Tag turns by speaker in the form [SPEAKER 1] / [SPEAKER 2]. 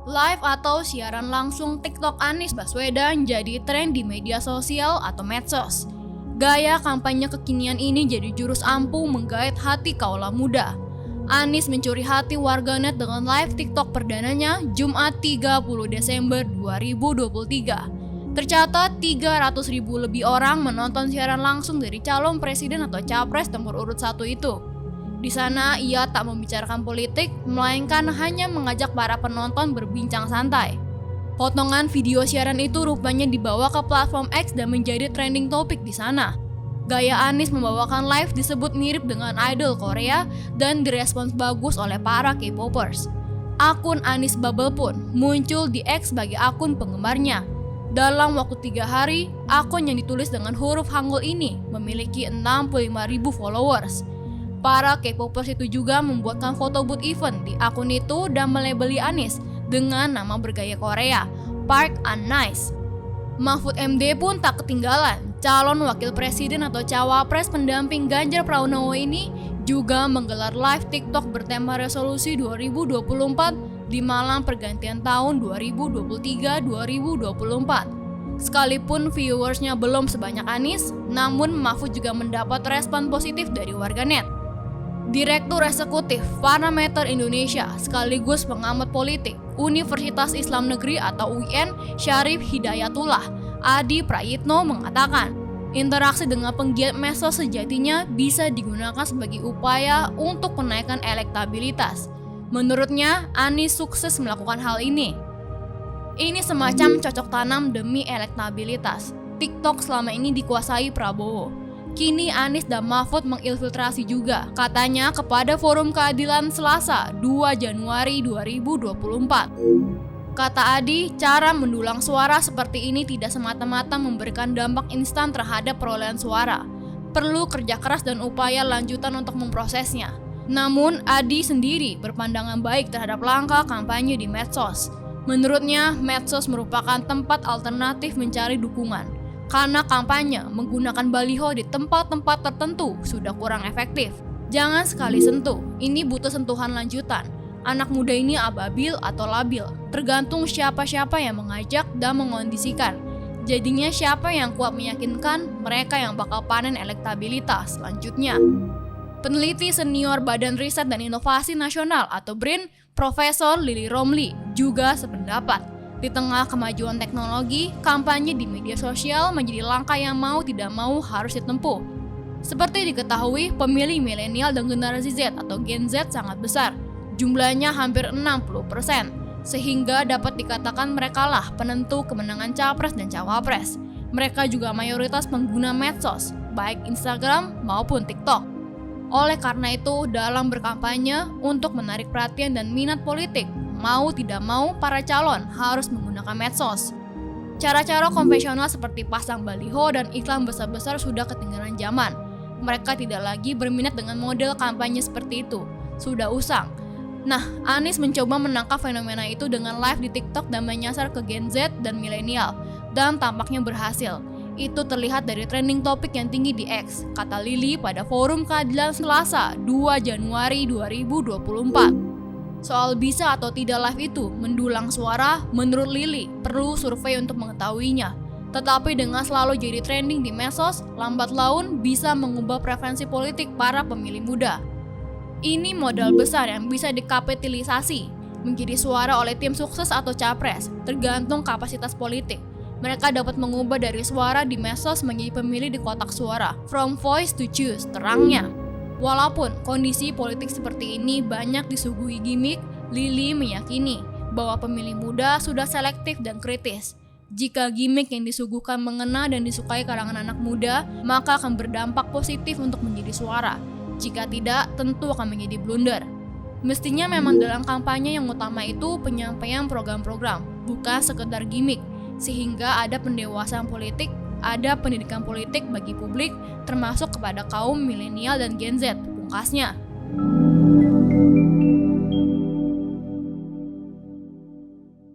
[SPEAKER 1] Live atau siaran langsung TikTok Anies Baswedan jadi tren di media sosial atau medsos. Gaya kampanye kekinian ini jadi jurus ampuh menggait hati kaula muda. Anies mencuri hati warganet dengan live TikTok perdananya Jumat 30 Desember 2023. Tercatat 300.000 lebih orang menonton siaran langsung dari calon presiden atau capres nomor urut 1 itu. Di sana ia tak membicarakan politik, melainkan hanya mengajak para penonton berbincang santai. Potongan video siaran itu rupanya dibawa ke platform X dan menjadi trending topik di sana. Gaya Anies membawakan live disebut mirip dengan idol Korea dan direspons bagus oleh para K-popers. Akun Anies Bubble pun muncul di X sebagai akun penggemarnya. Dalam waktu 3 hari, akun yang ditulis dengan huruf Hangul ini memiliki 65.000 followers. Para K-popers itu juga membuatkan foto booth event di akun itu dan melabeli Anies dengan nama bergaya Korea, Park and Nice. Mahfud MD pun tak ketinggalan. Calon wakil presiden atau cawapres pendamping Ganjar Pranowo ini juga menggelar live TikTok bertema resolusi 2024 di malam pergantian tahun 2023-2024. Sekalipun viewersnya belum sebanyak Anies, namun Mahfud juga mendapat respon positif dari warganet. Direktur Eksekutif Parameter Indonesia sekaligus pengamat politik Universitas Islam Negeri atau UIN Syarif Hidayatullah Adi Prayitno mengatakan, interaksi dengan penggiat medsos sejatinya bisa digunakan sebagai upaya untuk menaikkan elektabilitas. Menurutnya, Anies sukses melakukan hal ini. Ini semacam cocok tanam demi elektabilitas. TikTok selama ini dikuasai Prabowo. Kini Anies dan Mahfud mengilfiltrasi juga, katanya kepada Forum Keadilan Selasa 2 Januari 2024. Kata Adi, cara mendulang suara seperti ini tidak semata-mata memberikan dampak instan terhadap perolehan suara. Perlu kerja keras dan upaya lanjutan untuk memprosesnya. Namun, Adi sendiri berpandangan baik terhadap langkah kampanye di medsos. Menurutnya, medsos merupakan tempat alternatif mencari dukungan. Karena kampanye menggunakan baliho di tempat-tempat tertentu sudah kurang efektif. Jangan sekali sentuh, ini butuh sentuhan lanjutan. Anak muda ini ababil atau labil, tergantung siapa-siapa yang mengajak dan mengondisikan. Jadinya siapa yang kuat meyakinkan, mereka yang bakal panen elektabilitas selanjutnya. Peneliti senior Badan Riset dan Inovasi Nasional atau BRIN, Profesor Lily Romli juga sependapat. Di tengah kemajuan teknologi, kampanye di media sosial menjadi langkah yang mau tidak mau harus ditempuh. Seperti diketahui, pemilih milenial dan generasi Z atau Gen Z sangat besar. Jumlahnya hampir 60%, sehingga dapat dikatakan merekalah penentu kemenangan capres dan cawapres. Mereka juga mayoritas pengguna medsos, baik Instagram maupun TikTok. Oleh karena itu, dalam berkampanye untuk menarik perhatian dan minat politik, mau tidak mau para calon harus menggunakan medsos. Cara-cara konvensional seperti pasang baliho dan iklan besar-besar sudah ketinggalan zaman. Mereka tidak lagi berminat dengan model kampanye seperti itu, sudah usang. Nah, Anies mencoba menangkap fenomena itu dengan live di TikTok dan menyasar ke Gen Z dan milenial, dan tampaknya berhasil. Itu terlihat dari trending topik yang tinggi di X, kata Lily pada Forum Keadilan Selasa 2 Januari 2024. Soal bisa atau tidak live itu mendulang suara, menurut Lily perlu survei untuk mengetahuinya. Tetapi dengan selalu jadi trending di medsos, lambat laun bisa mengubah preferensi politik para pemilih muda. Ini modal besar yang bisa dikapitalisasi menjadi suara oleh tim sukses atau capres, tergantung kapasitas politik. Mereka dapat mengubah dari suara di medsos menjadi pemilih di kotak suara, from voice to choose, terangnya. Walaupun kondisi politik seperti ini banyak disuguhi gimmick, Lily meyakini bahwa pemilih muda sudah selektif dan kritis. Jika gimmick yang disuguhkan mengena dan disukai kalangan anak muda, maka akan berdampak positif untuk menjadi suara. Jika tidak, tentu akan menjadi blunder. Mestinya memang dalam kampanye yang utama itu penyampaian program-program, bukan sekedar gimmick, sehingga ada pendewasaan politik, ada pendidikan politik bagi publik, termasuk kepada kaum milenial dan Gen Z, pungkasnya.